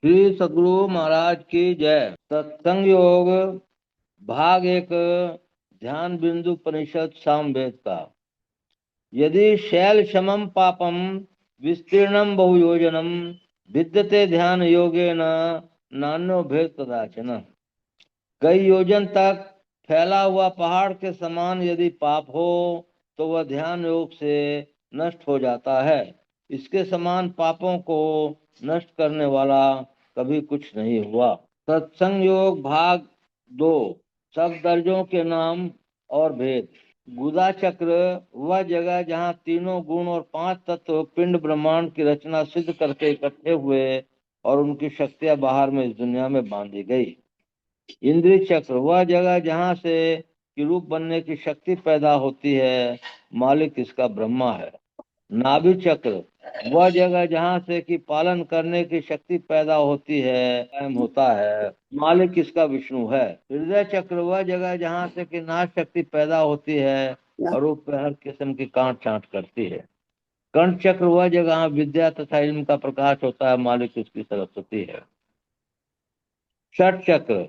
श्री सद्गुरु महाराज की जय। सत्संग योग भाग एक, ध्यान बिंदु परिषद सामवेद का। यदि शैल समम पापम विस्तीर्णम बहुयोजनम विद्यते ध्यान योगेन नान्यो भेद कदाचन। कई योजन तक फैला हुआ पहाड़ के समान यदि पाप हो तो वह ध्यान योग से नष्ट हो जाता है। इसके समान पापों को नष्ट करने वाला कभी कुछ नहीं हुआ। सत्संग योग भाग 2, सब दर्जों के नाम और भेद। गुदा चक्र वह जगह जहाँ तीनों गुण और 5 तत्व पिंड ब्रह्मांड की रचना सिद्ध करके इकट्ठे हुए और उनकी शक्तियां बाहर में इस दुनिया में बांधी गई। इंद्रिय चक्र वह जगह जहाँ से कि रूप बनने की शक्ति पैदा होती है, मालिक इसका ब्रह्मा है। नाभि चक्र वह जगह जहाँ से कि पालन करने की शक्ति पैदा होती है, कायम होता है, मालिक इसका विष्णु है। हृदय चक्र वह जगह जहाँ से कि नाश शक्ति पैदा होती है और रूप पे हर किस्म की कांट छांट करती है। कंठ चक्र वह जगह विद्या तथा इल्म का प्रकाश होता है, मालिक इसकी सरस्वती है। षट चक्र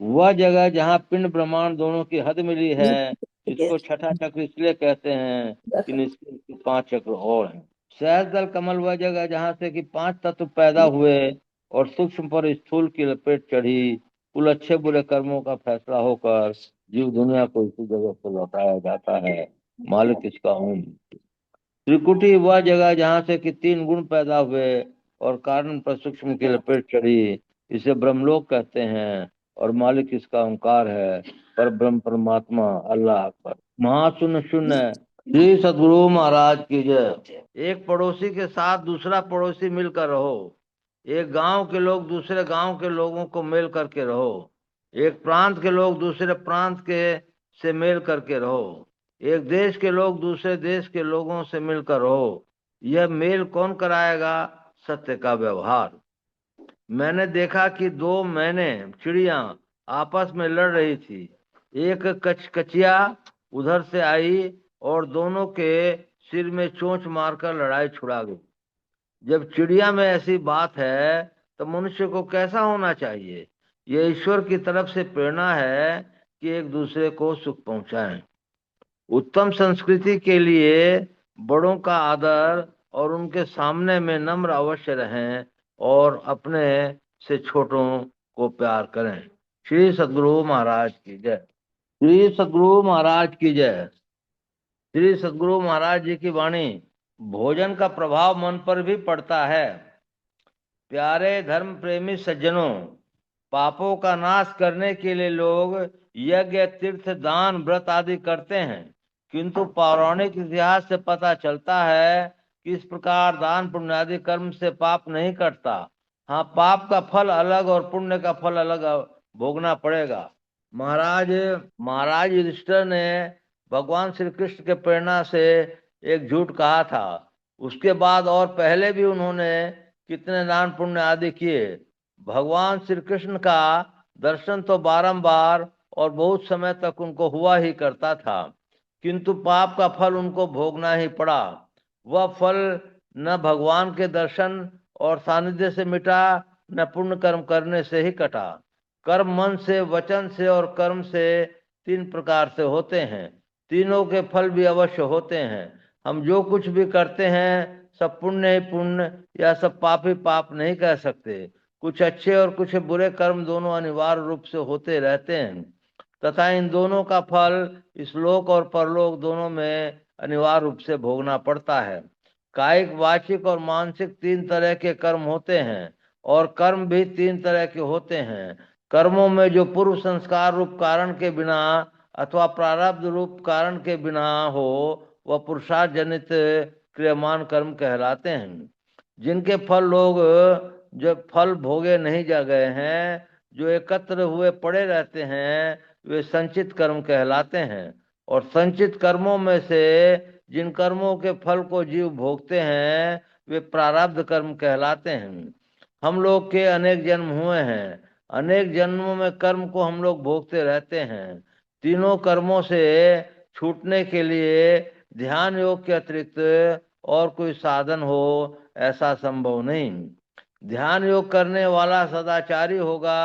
वह जगह जहाँ पिंड ब्रह्मांड दोनों की हद मिली है, इसको छठा चक्र इसलिए कहते हैं कि इसके 5 चक्र और हैं। सहस्त्रदल कमल वह जगह जहाँ से कि 5 तत्व पैदा हुए और सूक्ष्म पर स्थूल की लपेट चढ़ी, कुल अच्छे बुरे कर्मों का फैसला होकर जीव दुनिया को इसी जगह से लौटाया जाता है, मालिक इसका ओम। त्रिकुटी वह जगह जहाँ से कि 3 गुण पैदा हुए और कारण पर सूक्ष्म की लपेट चढ़ी, इसे ब्रह्मलोक कहते हैं और मालिक इसका ओंकार है, पर ब्रह्म परमात्मा अल्लाह अकबर। महाशून्य शून्य। श्री सद्गुरु महाराज की जय। एक पड़ोसी के साथ दूसरा पड़ोसी मिलकर रहो। एक गांव के लोग दूसरे गांव के लोगों को मेल करके रहो। एक प्रांत के लोग दूसरे प्रांत के से मेल करके रहो। एक देश के लोग दूसरे देश के लोगों से मिलकर रहो। यह मेल कौन कराएगा? सत्य का व्यवहार। मैंने देखा कि 2 मैने चिड़िया आपस में लड़ रही थी। एक कचिया उधर से आई और दोनों के सिर में चोंच मारकर लड़ाई छुड़ा गई। जब चिड़िया में ऐसी बात है तो मनुष्य को कैसा होना चाहिए? यह ईश्वर की तरफ से प्रेरणा है कि एक दूसरे को सुख पहुंचाएं। उत्तम संस्कृति के लिए बड़ों का आदर और उनके सामने में नम्र अवश्य रहें और अपने से छोटों को प्यार करें। श्री सद्गुरु महाराज की जय। श्री सद्गुरु महाराज की जय। श्री सद्गुरु महाराज जी की वाणी। भोजन का प्रभाव मन पर भी पड़ता है। प्यारे धर्म प्रेमी सज्जनों, पापों का नाश करने के लिए लोग यज्ञ, तीर्थ, दान, व्रत आदि करते हैं, किंतु पौराणिक इतिहास से पता चलता है कि इस प्रकार दान पुण्य आदि कर्म से पाप नहीं कटता। हाँ, पाप का फल अलग और पुण्य का फल अलग भोगना पड़ेगा। महाराज महाराज युधिष्ठिर ने भगवान श्री कृष्ण के प्रेरणा से एक झूठ कहा था। उसके बाद और पहले भी उन्होंने कितने दान पुण्य आदि किए। भगवान श्री कृष्ण का दर्शन तो बारंबार और बहुत समय तक उनको हुआ ही करता था, किंतु पाप का फल उनको भोगना ही पड़ा। वह फल न भगवान के दर्शन और सानिध्य से मिटा, न पुण्य कर्म करने से ही कटा। कर्म मन से, वचन से और कर्म से 3 प्रकार से होते हैं। तीनों के फल भी अवश्य होते हैं। हम जो कुछ भी करते हैं सब पुण्य ही पुण्य या सब पाप ही पाप नहीं कह सकते। कुछ अच्छे और कुछ बुरे कर्म दोनों अनिवार्य रूप से होते रहते हैं तथा इन दोनों का फल इस लोक और परलोक दोनों में अनिवार्य रूप से भोगना पड़ता है। कायिक, वाचिक और मानसिक 3 तरह के कर्म होते हैं और कर्म भी 3 तरह के होते हैं। कर्मों में जो पूर्व संस्कार रूप कारण के बिना अथवा प्रारब्ध रूप कारण के बिना हो वह पुरुषार्थ जनित क्रियमान कर्म कहलाते हैं। जिनके फल लोग जो फल भोगे नहीं जा गए हैं, जो एकत्र हुए पड़े रहते हैं, वे संचित कर्म कहलाते हैं। और संचित कर्मों में से जिन कर्मों के फल को जीव भोगते हैं वे प्रारब्ध कर्म कहलाते हैं। हम लोग के अनेक जन्म हुए हैं, अनेक जन्मों में कर्म को हम लोग भोगते रहते हैं। तीनों कर्मों से छूटने के लिए ध्यान योग के अतिरिक्त और कोई साधन हो ऐसा संभव नहीं। ध्यान योग करने वाला सदाचारी होगा,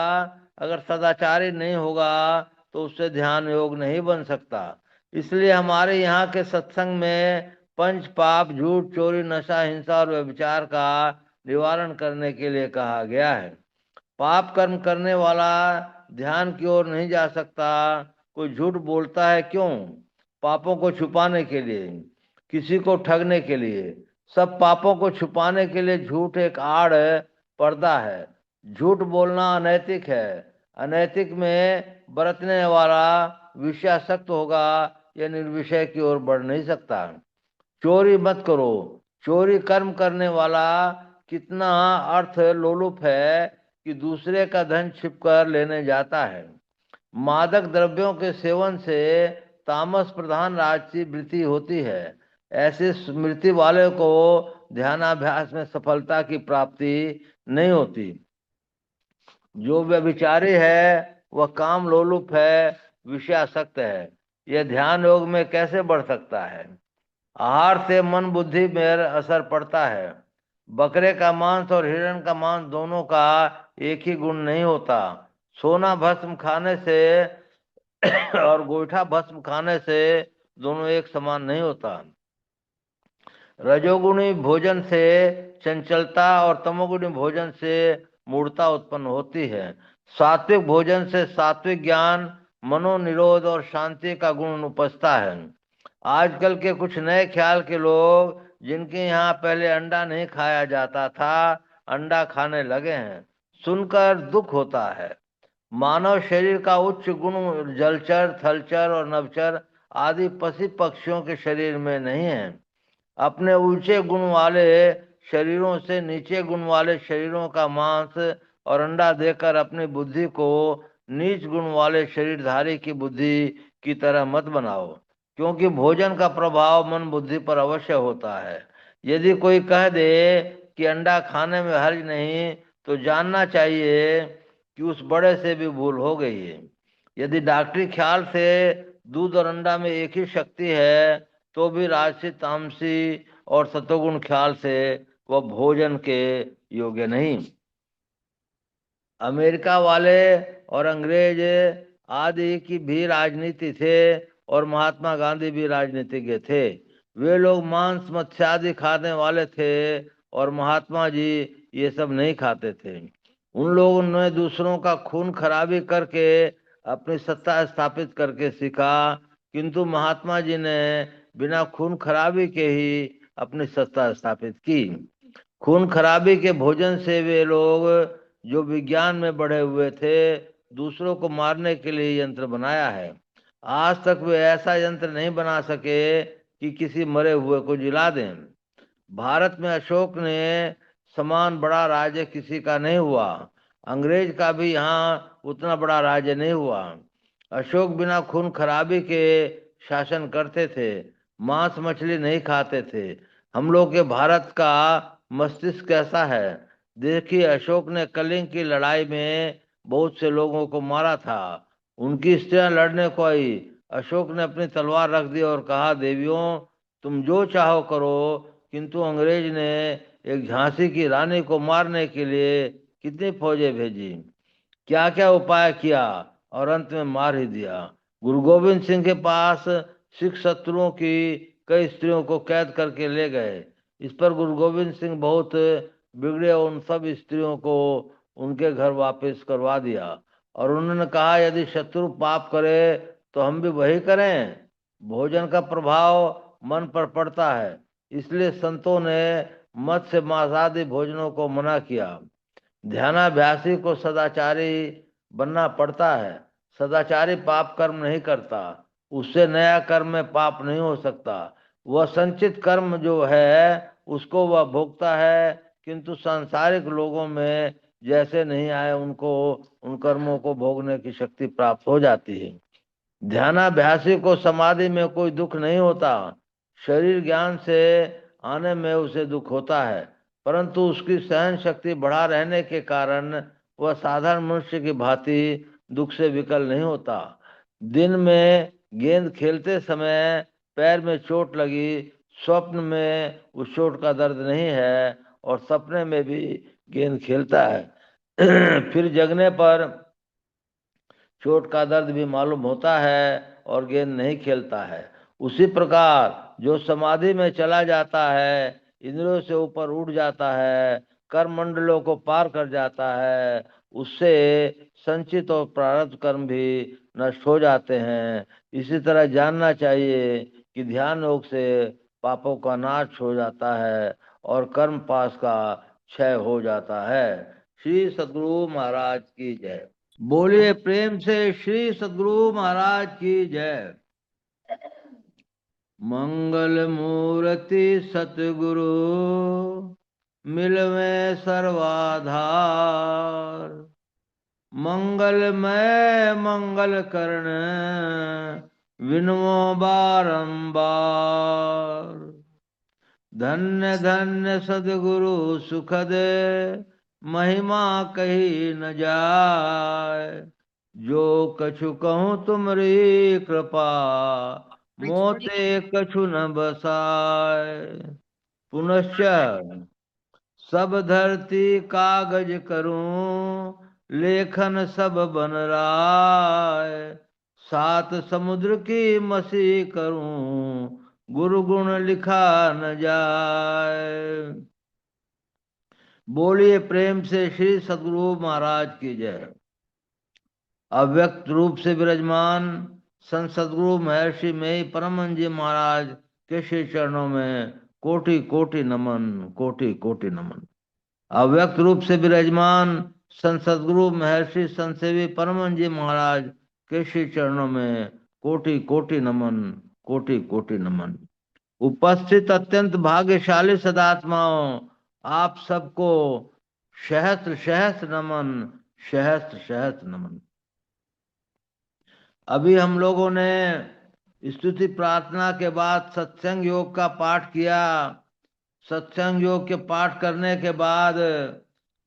अगर सदाचारी नहीं होगा तो उससे ध्यान योग नहीं बन सकता। इसलिए हमारे यहाँ के सत्संग में पंच पाप, झूठ, चोरी, नशा, हिंसा और व्यभिचार का निवारण करने के लिए कहा गया है। पाप कर्म करने वाला ध्यान की ओर नहीं जा सकता। कोई झूठ बोलता है क्यों? पापों को छुपाने के लिए, किसी को ठगने के लिए। सब पापों को छुपाने के लिए झूठ एक आड़ पर्दा है। झूठ बोलना अनैतिक है। अनैतिक में बरतने वाला विषयासक्त होगा, यह निर्विषय की ओर बढ़ नहीं सकता। चोरी मत करो। चोरी कर्म करने वाला कितना अर्थ लोलुप है कि दूसरे का धन छिपकर लेने जाता है। मादक द्रव्यों के सेवन से तामस प्रधान राजसी वृत्ति होती है। ऐसे स्मृति वाले को ध्यानाभ्यास में सफलता की प्राप्ति नहीं होती। जो व्यभिचारी है वह काम लोलुप है, विषयासक्त है। यह ध्यान योग में कैसे बढ़ सकता है? आहार से मन बुद्धि में असर पड़ता है। बकरे का मांस और हिरण का मांस दोनों का एक ही गुण नहीं होता। सोना भस्म खाने से और गोईठा भस्म खाने से दोनों एक समान नहीं होता। रजोगुणी भोजन से चंचलता और तमोगुणी भोजन से मूढ़ता उत्पन्न होती है। सात्विक भोजन से सात्विक ज्ञान, मनोनिरोध और शांति का गुण उपजता है। आजकल के कुछ नए ख्याल के लोग, जिनके यहाँ पहले अंडा नहीं खाया जाता था, अंडा खाने लगे हैं। सुनकर दुख होता है। मानव शरीर का उच्च गुण जलचर, थलचर और नभचर आदि पशु पक्षियों के शरीर में नहीं है। अपने ऊंचे गुण वाले शरीरों से नीचे गुण वाले शरीरों का मांस और अंडा देकर अपनी बुद्धि को नीच गुण वाले शरीरधारी की बुद्धि की तरह मत बनाओ, क्योंकि भोजन का प्रभाव मन बुद्धि पर अवश्य होता है। यदि कोई कह दे कि अंडा खाने में हर्ज नहीं, तो जानना चाहिए कि उस बड़े से भी भूल हो गई है। यदि डॉक्टरी ख्याल से दूध और अंडा में एक ही शक्ति है, तो भी राजसी, तामसी और सतोगुण ख्याल से वह भोजन के योग्य नहीं। अमेरिका वाले और अंग्रेज आदि की भी राजनीति थे, और महात्मा गांधी भी राजनीतिज्ञ थे। वे लोग मांस मत्स्यादि खाने वाले थे, और महात्मा जी ये सब नहीं खाते थे। उन लोगों ने दूसरों का खून खराबी करके अपनी सत्ता स्थापित करके सीखा, किंतु महात्मा जी ने बिना खून खराबी के ही अपनी सत्ता स्थापित की। खून खराबी के भोजन से वे लोग, जो विज्ञान में बढ़े हुए थे, दूसरों को मारने के लिए यंत्र बनाया है। आज तक वे ऐसा यंत्र नहीं बना सके कि किसी मरे हुए को जिला दें। भारत में अशोक ने समान बड़ा राज्य किसी का नहीं हुआ। अंग्रेज का भी यहाँ उतना बड़ा राज्य नहीं हुआ। अशोक बिना खून खराबी के शासन करते थे। मांस मछली नहीं खाते थे। हम लोग के भारत का मस्तिष्क कैसा है? देखिए, अशोक ने कलिंग की लड़ाई में बहुत से लोगों को मारा था। उनकी स्त्रियां लड़ने को आई। अशोक ने अपनी तलवार रख दी और कहा, देवियों, तुम जो चाहो करो। किंतु अंग्रेज ने एक झांसी की रानी को मारने के लिए कितनी फौजें भेजी, क्या क्या उपाय किया, और अंत में मार ही दिया। गुरु गोविंद सिंह के पास सिख शत्रुओं की कई स्त्रियों को कैद करके ले गए। इस पर गुरु गोविंद सिंह बहुत बिगड़े और उन सब स्त्रियों को उनके घर वापस करवा दिया, और उन्होंने कहा, यदि शत्रु पाप करे तो हम भी वही करें। भोजन का प्रभाव मन पर पड़ता है, इसलिए संतों ने मत्स्य मांस आदि भोजनों को मना किया। ध्यानाभ्यासी को सदाचारी बनना पड़ता है। सदाचारी पाप कर्म नहीं करता, उससे नया कर्म में पाप नहीं हो सकता। वह संचित कर्म जो है उसको वह भोगता है, किंतु सांसारिक लोगों में जैसे नहीं आए उनको उन कर्मों को भोगने की शक्ति प्राप्त हो जाती है। ध्यानाभ्यासी को समाधि में कोई दुख नहीं होता। शरीर ज्ञान से आने में उसे दुख होता है, परंतु उसकी सहन शक्ति बढ़ा रहने के कारण वह साधारण मनुष्य की भांति दुख से विकल नहीं होता। दिन में गेंद खेलते समय पैर में चोट लगी, स्वप्न में उस चोट का दर्द नहीं है, और सपने में भी गेंद खेलता है। फिर जगने पर चोट का दर्द भी मालूम होता है और गेंद नहीं खेलता है। उसी प्रकार जो समाधि में चला जाता है, इंद्रियों से ऊपर उठ जाता है, कर्म मंडलों को पार कर जाता है, उससे संचित और प्रारब्ध कर्म भी नष्ट हो जाते हैं। इसी तरह जानना चाहिए कि ध्यान योग से पापों का नाश हो जाता है और कर्म पास का क्षय हो जाता है। श्री सद्गुरु महाराज की जय। बोलिए प्रेम से श्री सद्गुरु महाराज की जय। मंगल मूर्ति सतगुरु मिलवे सर्वाधार, मंगलमय मंगल करण विनमो बारंबार। धन्य धन्य सद्गुरु सुखद महिमा कही न जाय, जो कछु कहूँ तुमरी कृपा मोते कछु न बसाय। पुनश्च सब धरती कागज करूं, लेखन सब बन राय, सात समुद्र की मसी करूं, गुरु गुण लिखा न जाए। बोलिए प्रेम से श्री सद्गुरु महाराज की जय। अव्यक्त रूप से विराजमान संत सद्गुरु महर्षि में परमहंस जी महाराज के श्री चरणों में कोटि कोटि नमन, कोटि कोटि नमन। अव्यक्त रूप से विराजमान संत सद्गुरु महर्षि संतसेवी परमहंस जी महाराज के श्री चरणों में कोटि कोटि नमन, कोटि कोटि नमन। उपस्थित अत्यंत भाग्यशाली सदात्माओं, आप सबको सहस्त्र सहस्त्र नमन, सहस्त्र सहस्त्र नमन। अभी हम लोगों ने स्तुति प्रार्थना के बाद सत्संग योग का पाठ किया। सत्संग योग के पाठ करने के बाद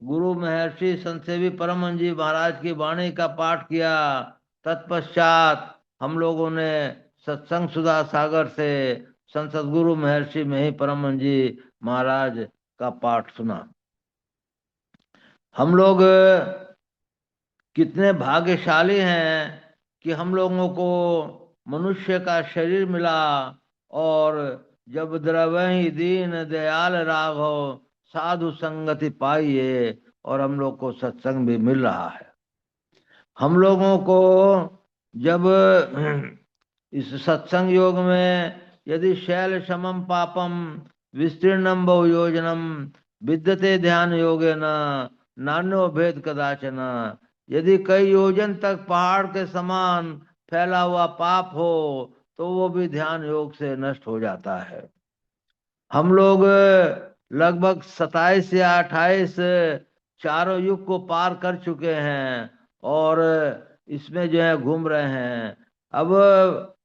गुरु महर्षि संतसेवी परमहंस जी महाराज की वाणी का पाठ किया। तत्पश्चात हम लोगों ने सत्संग सुधा सागर से संत सद्गुरु महर्षि में ही परमहंस जी महाराज का पाठ सुना। हम लोग कितने भाग्यशाली हैं कि हम लोगों को मनुष्य का शरीर मिला, और जब द्रवहि दीन दयाल राघव साधु संगति पाइए, और हम लोग को सत्संग भी मिल रहा है। हम लोगों को जब इस सत्संग योग में यदि शैल समम पापम विस्तीर्णम बहु योजनम विद्यते ध्यान योगे न नान्यो भेद कदाचन, यदि कई योजन तक पहाड़ के समान फैला हुआ पाप हो तो वो भी ध्यान योग से नष्ट हो जाता है। हम लोग लगभग 27 या 28 चारों युग को पार कर चुके हैं और इसमें जो है घूम रहे हैं। अब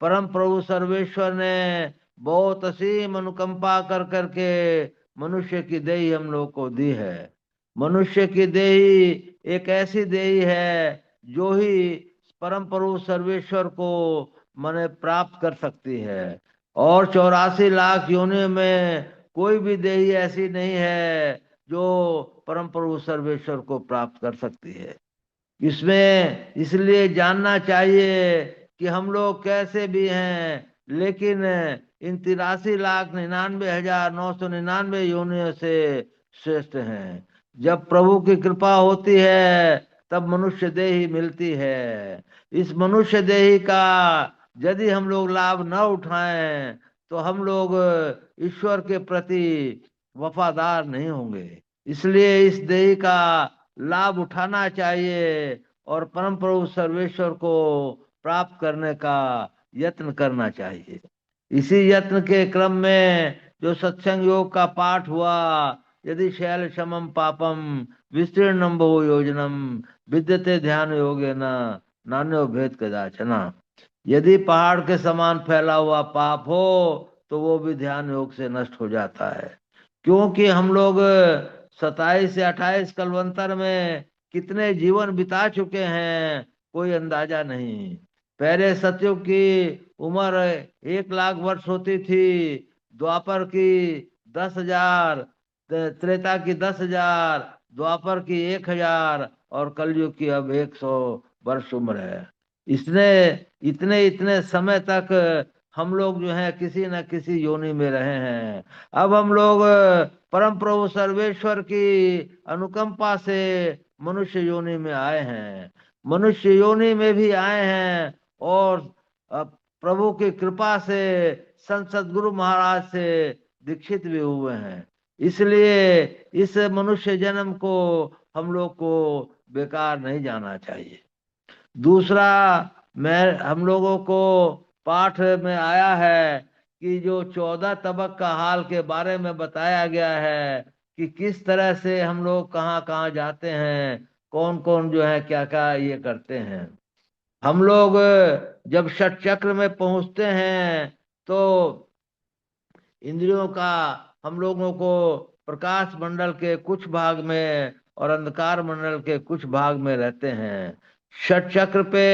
परम प्रभु सर्वेश्वर ने बहुत असीम अनुकंपा कर करके मनुष्य की देही हम लोग को दी है। मनुष्य की देही एक ऐसी देही है जो ही परम प्रभु सर्वेश्वर को मने प्राप्त कर सकती है, और 84 लाख योनियों में कोई भी देही ऐसी नहीं है जो परम प्रभु सर्वेश्वर को प्राप्त कर सकती है। इसमें इसलिए जानना चाहिए कि हम लोग कैसे भी हैं, लेकिन इन 83,99,999 योनियों से श्रेष्ठ हैं। जब प्रभु की कृपा होती है तब मनुष्य देही मिलती है। इस मनुष्य देही का यदि हम लोग लाभ न उठाएं तो हम लोग ईश्वर के प्रति वफादार नहीं होंगे। इसलिए इस देही का लाभ उठाना चाहिए और परम प्रभु सर्वेश्वर को प्राप्त करने का यत्न करना चाहिए। इसी यत्न के क्रम में जो सत्संग योग का पाठ हुआ, यदि शैल समम पापम विस्तीर्णम बहु योजनम विद्यते ध्यान योगेन नान्यो भेद कदाचन, यदि पहाड़ के समान फैला हुआ पाप हो तो वो भी ध्यान योग से नष्ट हो जाता है। क्योंकि हम लोग 27 से 28 कलवंतर में कितने जीवन बिता चुके हैं कोई अंदाजा नहीं। पहले सतयुग की उम्र 1 लाख वर्ष होती थी, द्वापर की 10,000, त्रेता की 10,000, द्वापर की 1,000 और कलयुग की अब 100 वर्ष उम्र है। इसने इतने इतने समय तक हम लोग जो है किसी न किसी योनि में रहे हैं। अब हम लोग परम प्रभु सर्वेश्वर की अनुकंपा से मनुष्य योनि में आए हैं। मनुष्य योनि में भी आए हैं और प्रभु की कृपा से संत सद्गुरु महाराज से दीक्षित भी हुए हैं। इसलिए इस मनुष्य जन्म को हम लोग को बेकार नहीं जाना चाहिए। दूसरा, मैं हम लोगों को पाठ में आया है कि जो 14 तबक का हाल के बारे में बताया गया है कि किस तरह से हम लोग कहाँ कहाँ जाते हैं, कौन कौन जो है क्या क्या ये करते हैं। हम लोग जब षट चक्र में पहुंचते हैं तो इंद्रियों का हम लोगों को प्रकाश मंडल के कुछ भाग में और अंधकार मंडल के कुछ भाग में रहते हैं। षट चक्र पे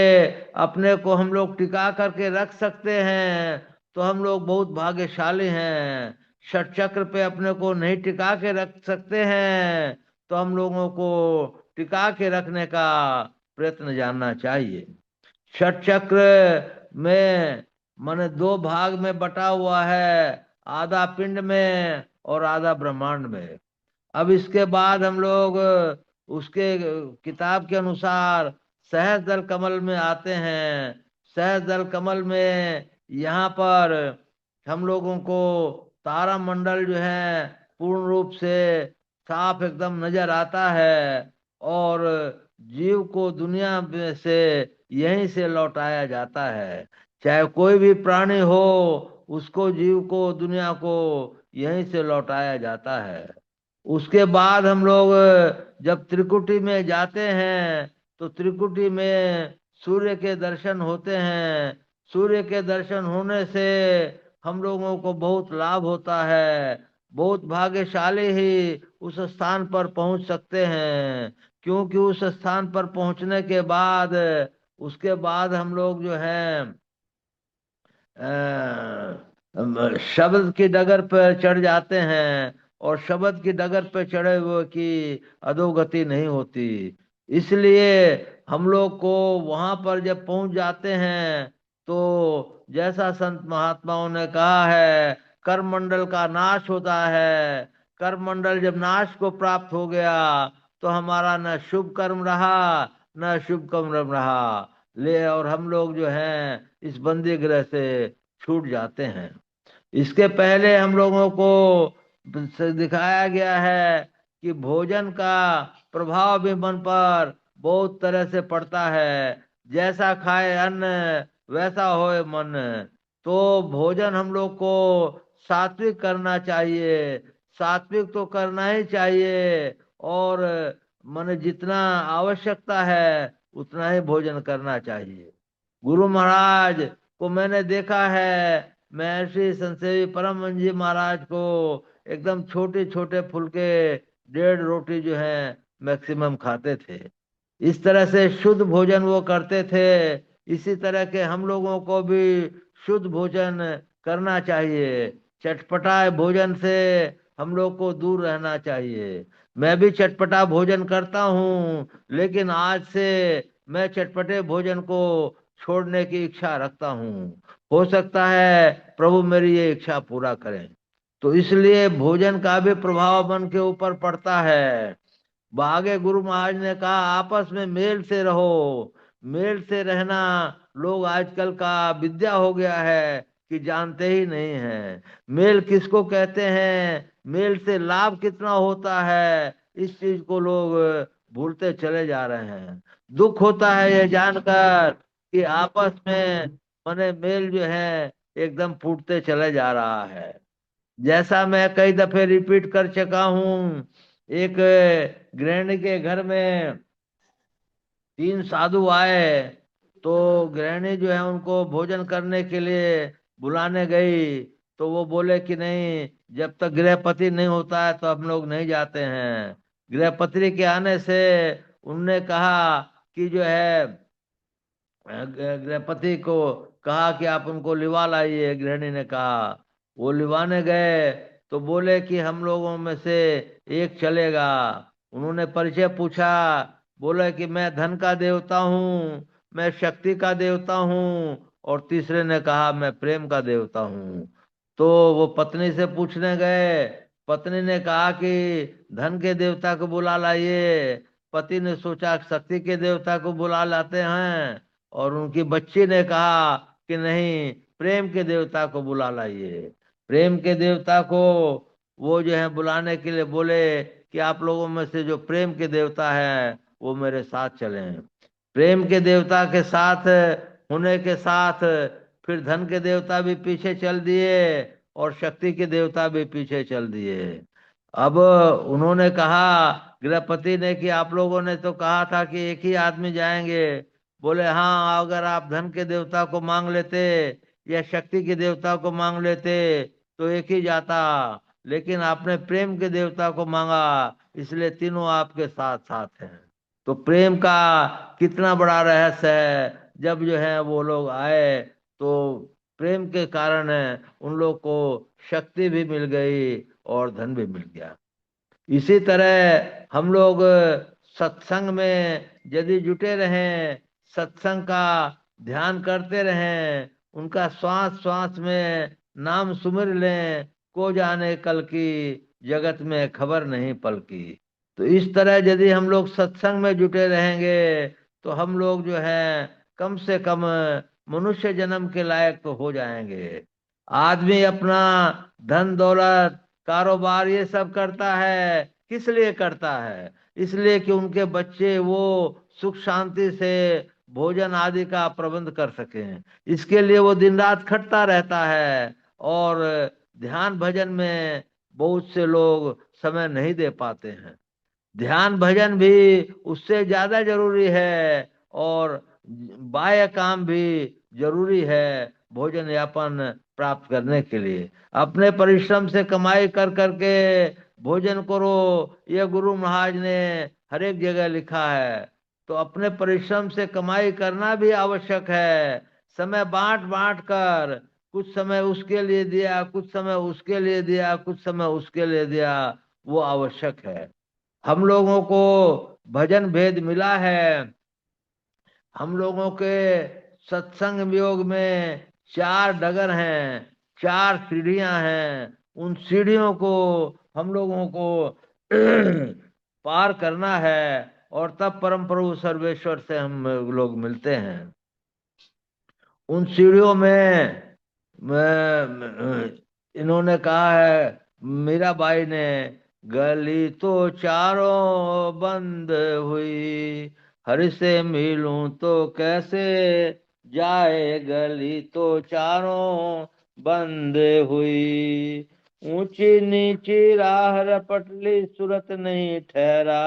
अपने को हम लोग टिका करके रख सकते हैं तो हम लोग बहुत भाग्यशाली हैं। षट चक्र पे अपने को नहीं टिका के रख सकते हैं तो हम लोगों को टिका के रखने का प्रयत्न जानना चाहिए। षट चक्र में माने दो भाग में बटा हुआ है, आधा पिंड में और आधा ब्रह्मांड में। अब इसके बाद हम लोग उसके किताब के अनुसार सहज दल कमल में आते हैं। सहज दल कमल में यहाँ पर हम लोगों को तारा मंडल जो है पूर्ण रूप से साफ एकदम नजर आता है और जीव को दुनिया में से यहीं से लौटाया जाता है। चाहे कोई भी प्राणी हो, उसको जीव को दुनिया को यहीं से लौटाया जाता है। उसके बाद हम लोग जब त्रिकुटी में जाते हैं तो त्रिकुटी में सूर्य के दर्शन होते हैं। सूर्य के दर्शन होने से हम लोगों को बहुत लाभ होता है। बहुत भाग्यशाली ही उस स्थान पर पहुंच सकते हैं, क्योंकि उस स्थान पर पहुंचने के बाद उसके बाद हम लोग जो है शब्द की डगर पर चढ़ जाते हैं और शब्द की डगर पर चढ़े हुए की अधोगति नहीं होती। इसलिए हम लोग को वहां पर जब पहुंच जाते हैं तो जैसा संत महात्माओं ने कहा है, कर्म मंडल का नाश होता है। कर्म मंडल जब नाश को प्राप्त हो गया तो हमारा न शुभ कर्म रहा न शुभ कर्म रहा ले, और हम लोग जो हैं इस बंदी गृह से छूट जाते हैं। इसके पहले हम लोगों को दिखाया गया है कि भोजन का प्रभाव भी मन पर बहुत तरह से पड़ता है। जैसा खाए अन्न वैसा होए मन। तो भोजन हम लोग को सात्विक करना चाहिए। सात्विक तो करना ही चाहिए और मन जितना आवश्यकता है उतना ही भोजन करना चाहिए। गुरु महाराज को मैंने देखा है, महर्षि संतसेवी परमहंस जी महाराज को एकदम छोटे छोटे फुलके 1.5 रोटी जो है मैक्सिमम खाते थे। इस तरह से शुद्ध भोजन वो करते थे। इसी तरह के हम लोगों को भी शुद्ध भोजन करना चाहिए। चटपटा भोजन से हम लोग को दूर रहना चाहिए। मैं भी चटपटा भोजन करता हूँ, लेकिन आज से मैं चटपटे भोजन को छोड़ने की इच्छा रखता हूँ। हो सकता है प्रभु मेरी ये इच्छा पूरा करें। तो इसलिए भोजन का भी प्रभाव मन के ऊपर पड़ता है। आगे गुरु महाराज ने कहा आपस में मेल से रहो। मेल से रहना लोग आजकल का विद्या हो गया है कि जानते ही नहीं है। मेल किसको कहते हैं, मेल से लाभ कितना होता है, इस चीज को लोग भूलते चले जा रहे हैं। दुख होता है ये जानकर कि आपस में मने मेल जो है एकदम फूटते चले जा रहा है। जैसा मैं कई दफे रिपीट कर चुका हूँ, एक गृहिणी के घर में 3 साधु आए। तो गृहिणी जो है उनको भोजन करने के लिए बुलाने गई तो वो बोले कि नहीं, जब तक गृहपति नहीं होता है तो हम लोग नहीं जाते हैं। गृहपति के आने से उनने कहा कि जो है गृहपति को कहा कि आप उनको लिवा लाइए। गृहिणी ने कहा, वो लिवाने गए। तो बोले कि हम लोगों में से एक चलेगा। उन्होंने परिचय पूछा, बोले कि मैं धन का देवता हूँ, मैं शक्ति का देवता हूँ, और तीसरे ने कहा मैं प्रेम का देवता हूँ। तो वो पत्नी से पूछने गए। पत्नी ने कहा कि धन के देवता को बुला लाइए। पति ने सोचा शक्ति के देवता को बुला लाते हैं, और उनकी बच्ची ने कहा कि नहीं, प्रेम के देवता को बुला लाइए। प्रेम के देवता को वो जो है बुलाने के लिए बोले कि आप लोगों में से जो प्रेम के देवता है वो मेरे साथ चलें। प्रेम के देवता के साथ होने के साथ फिर धन के देवता भी पीछे चल दिए, और शक्ति के देवता भी पीछे चल दिए। अब उन्होंने कहा, गृहपति ने, कि आप लोगों ने तो कहा था कि एक ही आदमी जाएंगे। बोले हाँ, अगर आप धन के देवता को मांग लेते या शक्ति के देवता को मांग लेते तो एक ही जाता, लेकिन आपने प्रेम के देवता को मांगा, इसलिए तीनों आपके साथ साथ हैं। तो प्रेम का कितना बड़ा रहस्य है। जब जो है वो लोग आए तो प्रेम के कारण उन लोग को शक्ति भी मिल गई और धन भी मिल गया। इसी तरह हम लोग सत्संग में यदि जुटे रहें, सत्संग का ध्यान करते रहें, उनका श्वास श्वास में नाम सुमिर लें, को जाने कल की जगत में खबर नहीं पल की। तो इस तरह यदि हम लोग सत्संग में जुटे रहेंगे तो हम लोग जो है कम से कम मनुष्य जन्म के लायक तो हो जाएंगे। आदमी अपना धन दौलत कारोबार ये सब करता है, किस लिए करता है? इसलिए कि उनके बच्चे वो सुख शांति से भोजन आदि का प्रबंध कर सकें। इसके लिए वो दिन रात खटता रहता है, और ध्यान भजन में बहुत से लोग समय नहीं दे पाते हैं। ध्यान भजन भी उससे ज्यादा जरूरी है, और बाह्य काम भी जरूरी है भोजन यापन प्राप्त करने के लिए। अपने परिश्रम से कमाई कर करके भोजन करो, ये गुरु महाराज ने हर एक जगह लिखा है। तो अपने परिश्रम से कमाई करना भी आवश्यक है। समय बांट बांट कर, कुछ समय उसके लिए दिया, कुछ समय उसके लिए दिया, कुछ समय उसके लिए दिया, वो आवश्यक है। हम लोगों को भजन भेद मिला है। हम लोगों के सत्संग योग में चार डगर हैं, चार सीढ़ियां हैं। उन सीढ़ियों को हम लोगों को पार करना है, और तब परम प्रभु सर्वेश्वर से हम लोग मिलते हैं। उन सीढ़ियों में इन्होंने कहा है, मीराबाई ने, गली तो चारों बंद हुई, हर से मिलूं तो कैसे जाए, गली तो चारों बंद हुई, ऊंची नीची राह रपटली, सूरत नहीं ठहरा।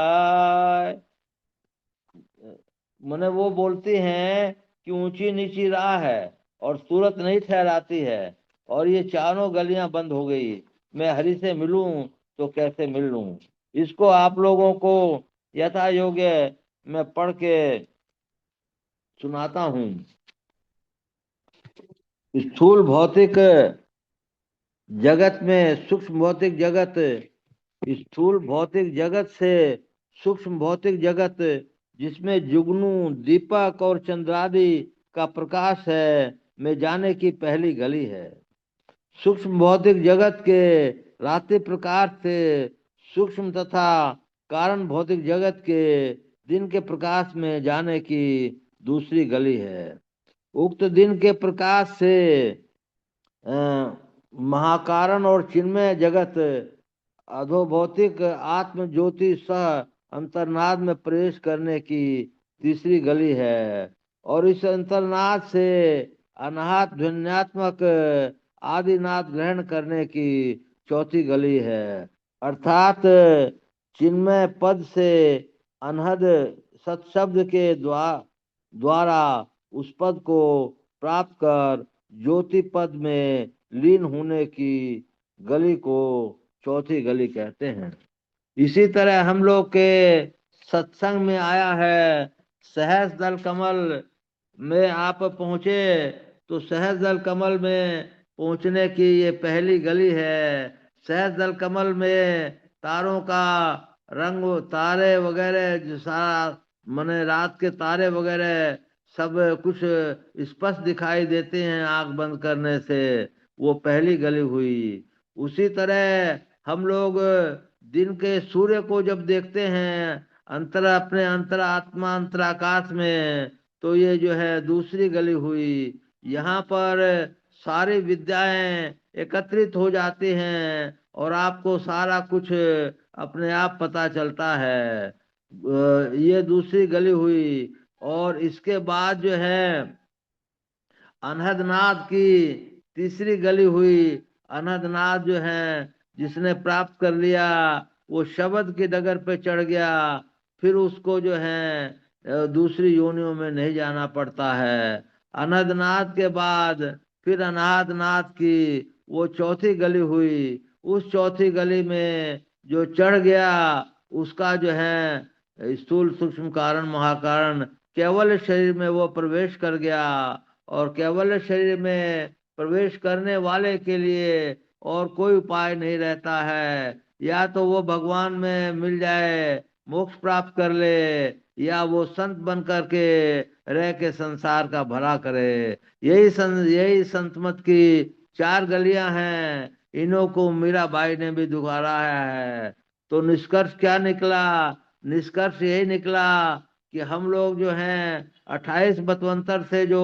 मैंने वो बोलती हैं कि ऊंची नीची राह है और सूरत नहीं ठहराती है, और ये चारों गलियां बंद हो गई, मैं हरि से मिलूं तो कैसे मिल लूं। इसको आप लोगों को यथा योग्य मैं पढ़ के सुनाता हूँ। स्थूल भौतिक जगत में सूक्ष्म भौतिक जगत, स्थूल भौतिक जगत से सूक्ष्म भौतिक जगत, जिसमें जुगनू दीपक और चंद्रादि का प्रकाश है, में जाने की पहली गली है। सूक्ष्म भौतिक जगत के रात्रि प्रकाश से सूक्ष्म तथा कारण भौतिक जगत के दिन के प्रकाश में जाने की दूसरी गली है। उक्त दिन के प्रकाश से महाकारण और चिन्मय जगत अधोभौतिक आत्म ज्योति सह अंतर्नाद में प्रवेश करने की तीसरी गली है, और इस अंतर्नाद से अनाहत ध्वन्यात्मक आदिनाद ग्रहण करने की चौथी गली है। अर्थात चिन्मय पद से अनहद सत्शब्द के द्वारा उस पद को प्राप्त कर ज्योति पद में लीन होने की गली को चौथी गली कहते हैं। इसी तरह हम लोग के सत्संग में आया है, सहज दल कमल में आप पहुंचे, तो सहज दल कमल में पहुंचने की ये पहली गली है। सहज दल कमल में तारों का रंग, तारे वगैरह जो सारा मने रात के तारे वगैरह सब कुछ स्पष्ट दिखाई देते हैं आंख बंद करने से, वो पहली गली हुई। उसी तरह हम लोग दिन के सूर्य को जब देखते हैं अपने अंतरात्मा अंतराकाश में, तो ये जो है दूसरी गली हुई। यहाँ पर सारी विद्याएं एकत्रित हो जाती हैं और आपको सारा कुछ अपने आप पता चलता है। ये दूसरी गली हुई। और इसके बाद जो है अनहदनाद की तीसरी गली हुई। अनहदनाद जो है जिसने प्राप्त कर लिया, वो शब्द की डगर पे चढ़ गया, फिर उसको जो है दूसरी योनियों में नहीं जाना पड़ता है। अनहदनाद के बाद फिर अनाहदनाद की वो चौथी गली हुई। उस चौथी गली में जो चढ़ गया, उसका जो है स्थूल सूक्ष्म कारण महाकारण केवल शरीर में वो प्रवेश कर गया। और केवल शरीर में प्रवेश करने वाले के लिए और कोई उपाय नहीं रहता है। या तो वो भगवान में मिल जाए, मोक्ष प्राप्त कर ले, या वो संत बन करके रह के संसार का भला करे। यही संत मत की चार गलियां हैं। इन्हों को मीराबाई ने भी दोहराया है। तो निष्कर्ष क्या निकला? निष्कर्ष यही निकला कि हम लोग जो हैं 28 बतवंतर से जो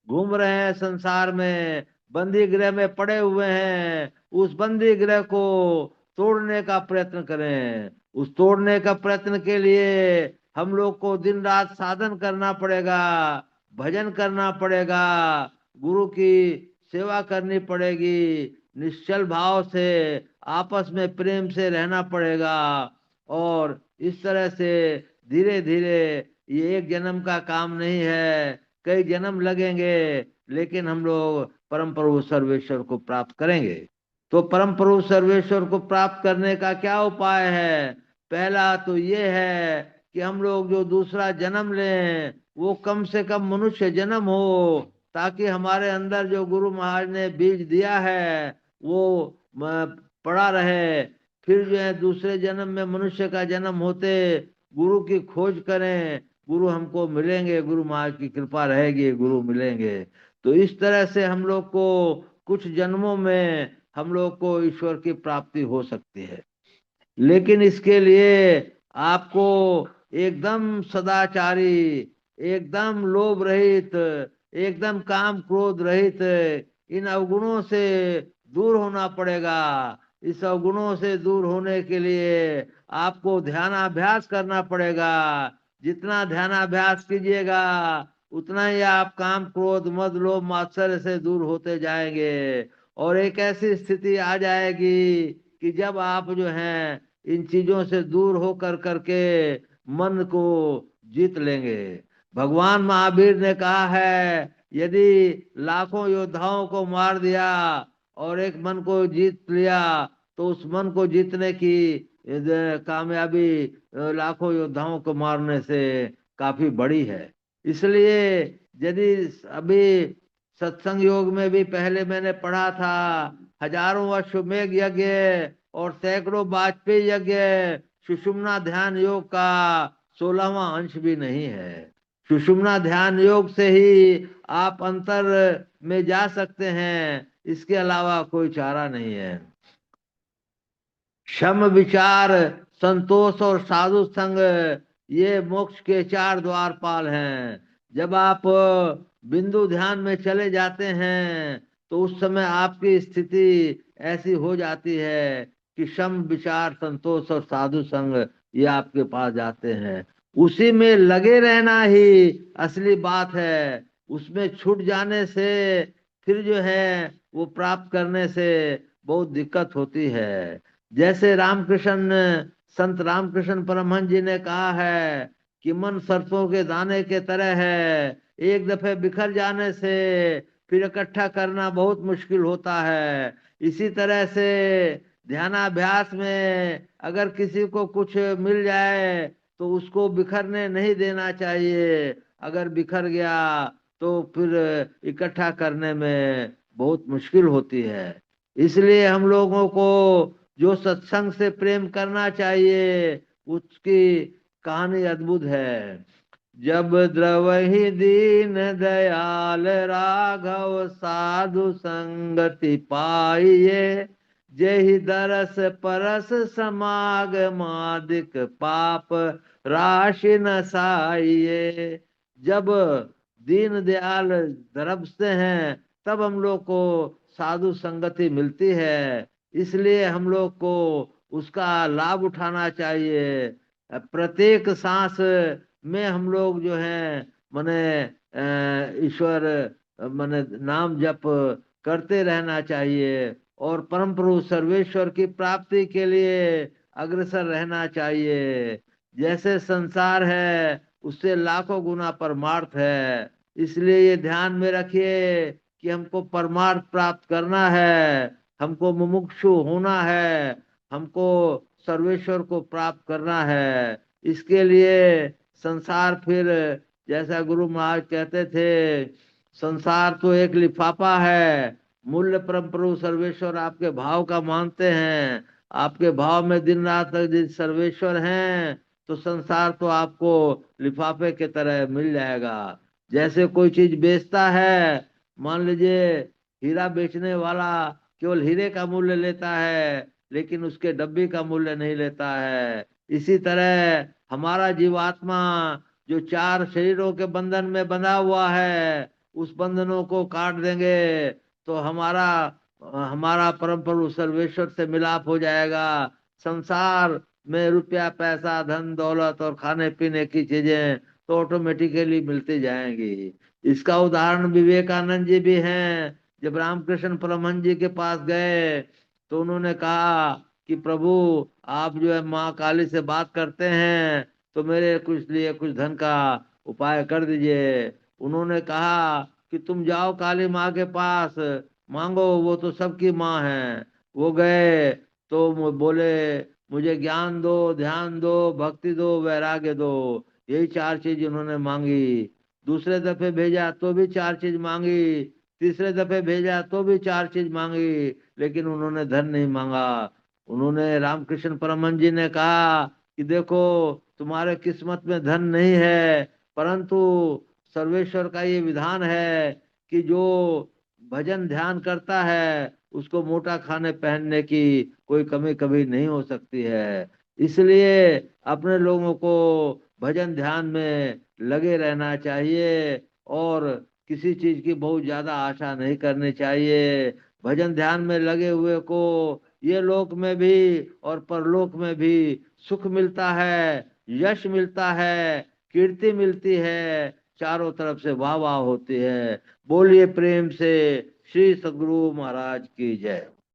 घूम रहे हैं संसार में, बंदी गृह में पड़े हुए हैं, उस बंदी गृह को तोड़ने का प्रयत्न करें। उस तोड़ने का प्रयत्न के लिए हम लोग को दिन रात साधन करना पड़ेगा, भजन करना पड़ेगा, गुरु की सेवा करनी पड़ेगी, निश्चल भाव से आपस में प्रेम से रहना पड़ेगा। और इस तरह से धीरे धीरे, ये एक जन्म का काम नहीं है, कई जन्म लगेंगे, लेकिन हम लोग परम प्रभु सर्वेश्वर को प्राप्त करेंगे। तो परम प्रभु सर्वेश्वर को प्राप्त करने का क्या उपाय है? पहला तो ये है कि हम लोग जो दूसरा जन्म लें वो कम से कम मनुष्य जन्म हो, ताकि हमारे अंदर जो गुरु महाराज ने बीज दिया है वो पड़ा रहे। फिर जो है दूसरे जन्म में मनुष्य का जन्म होते गुरु की खोज करें, गुरु हमको मिलेंगे, गुरु महाराज की कृपा रहेगी, गुरु मिलेंगे। तो इस तरह से हम लोग को कुछ जन्मों में हम लोग को ईश्वर की प्राप्ति हो सकती है। लेकिन इसके लिए आपको एकदम सदाचारी, एकदम लोभ रहित, एकदम काम क्रोध रहित, इन अवगुणों से दूर होना पड़ेगा। इस अवगुणों से दूर होने के लिए आपको ध्यानाभ्यास करना पड़ेगा। जितना ध्यानाभ्यास कीजिएगा उतना ही आप काम क्रोध मद लोभ मात्सर्य से दूर होते जाएंगे। और एक ऐसी स्थिति आ जाएगी कि जब आप जो हैं इन चीजों से दूर हो करके मन को जीत लेंगे। भगवान महावीर ने कहा है, यदि लाखों योद्धाओं को मार दिया और एक मन को जीत लिया, तो उस मन को जीतने की कामयाबी लाखों योद्धाओं को मारने से काफी बड़ी है। इसलिए यदि अभी सत्संग योग में भी पहले मैंने पढ़ा था, हजारों अश्वमेघ यज्ञ और सैकड़ों वाजपेयी यज्ञ सुषुम्ना ध्यान योग का 16वां अंश भी नहीं है। सुषुम्ना ध्यान योग से ही आप अंतर में जा सकते हैं, इसके अलावा कोई चारा नहीं है। क्षम विचार संतोष और साधु संग, ये मोक्ष के चार द्वारपाल हैं। जब आप बिंदु ध्यान में चले जाते हैं तो उस समय आपकी स्थिति ऐसी हो जाती है कि क्षम विचार संतोष और साधु संग ये आपके पास जाते हैं। उसी में लगे रहना ही असली बात है। उसमें छूट जाने से फिर जो है वो प्राप्त करने से बहुत दिक्कत होती है। जैसे रामकृष्ण संत रामकृष्ण परमहंस जी ने कहा है कि मन सरसों के दाने के तरह है, एक दफे बिखर जाने से फिर इकट्ठा करना बहुत मुश्किल होता है। इसी तरह से ध्यानाभ्यास में अगर किसी को कुछ मिल जाए तो उसको बिखरने नहीं देना चाहिए। अगर बिखर गया तो फिर इकट्ठा करने में बहुत मुश्किल होती है। इसलिए हम लोगों को जो सत्संग से प्रेम करना चाहिए, उसकी कहानी अद्भुत है। जब द्रवहि दीन दयाल राघव साधु संगति पाइये, जेहि दरस परस समाग मादिक पाप राशि नसाइये। जब दीन दयाल द्रवते हैं तब हम लोग को साधु संगति मिलती है। इसलिए हम लोग को उसका लाभ उठाना चाहिए। प्रत्येक सांस में हम लोग जो है माने ईश्वर माने नाम जप करते रहना चाहिए और परम प्रभु सर्वेश्वर की प्राप्ति के लिए अग्रसर रहना चाहिए। जैसे संसार है उससे लाखों गुना परमार्थ है। इसलिए ये ध्यान में रखिए कि हमको परमार्थ प्राप्त करना है, हमको मुमुक्षु होना है, हमको सर्वेश्वर को प्राप्त करना है। इसके लिए संसार फिर जैसा गुरु महाराज कहते थे, संसार तो एक लिफाफा है, मूल्य परम प्रभु सर्वेश्वर आपके भाव का मानते हैं। आपके भाव में दिन रात तक यदि सर्वेश्वर हैं तो संसार तो आपको लिफाफे के तरह मिल जाएगा। जैसे कोई चीज बेचता है, मान लीजिए हीरा बेचने वाला केवल हीरे का मूल्य लेता है लेकिन उसके डब्बे का मूल्य नहीं लेता है। इसी तरह हमारा जीवात्मा जो चार शरीरों के बंधन में बंधा हुआ है, उस बंधनों को काट देंगे तो हमारा हमारा परम प्रभु सर्वेश्वर से मिलाप हो जाएगा। संसार में रुपया पैसा धन दौलत और खाने पीने की चीजें तो ऑटोमेटिकली मिलती जाएंगी। इसका उदाहरण विवेकानंद जी भी हैं। जब रामकृष्ण परमहंस जी के पास गए तो उन्होंने कहा कि प्रभु आप जो है माँ काली से बात करते हैं तो मेरे कुछ लिए कुछ धन का उपाय कर दीजिए। उन्होंने कहा कि तुम जाओ काली माँ के पास मांगो, वो तो सबकी माँ है। वो गए तो बोले मुझे ज्ञान दो, ध्यान दो, भक्ति दो, वैराग्य दो। यही चार चीज उन्होंने मांगी। दूसरे दफे भेजा तो भी चार चीज मांगी, तीसरे दफे भेजा तो भी चार चीज मांगी, लेकिन उन्होंने धन नहीं मांगा। उन्होंने रामकृष्ण परमहंस जी ने कहा कि देखो तुम्हारे किस्मत में धन नहीं है, परंतु सर्वेश्वर का ये विधान है कि जो भजन ध्यान करता है उसको मोटा खाने पहनने की कोई कमी कभी नहीं हो सकती है। इसलिए अपने लोगों को भजन ध्यान में लगे रहना चाहिए और किसी चीज की बहुत ज्यादा आशा नहीं करनी चाहिए। भजन ध्यान में लगे हुए को ये लोक में भी और परलोक में भी सुख मिलता है, यश मिलता है, कीर्ति मिलती है, चारों तरफ से वाह वाह होती है। बोलिए प्रेम से श्री सद्गुरु महाराज की जय।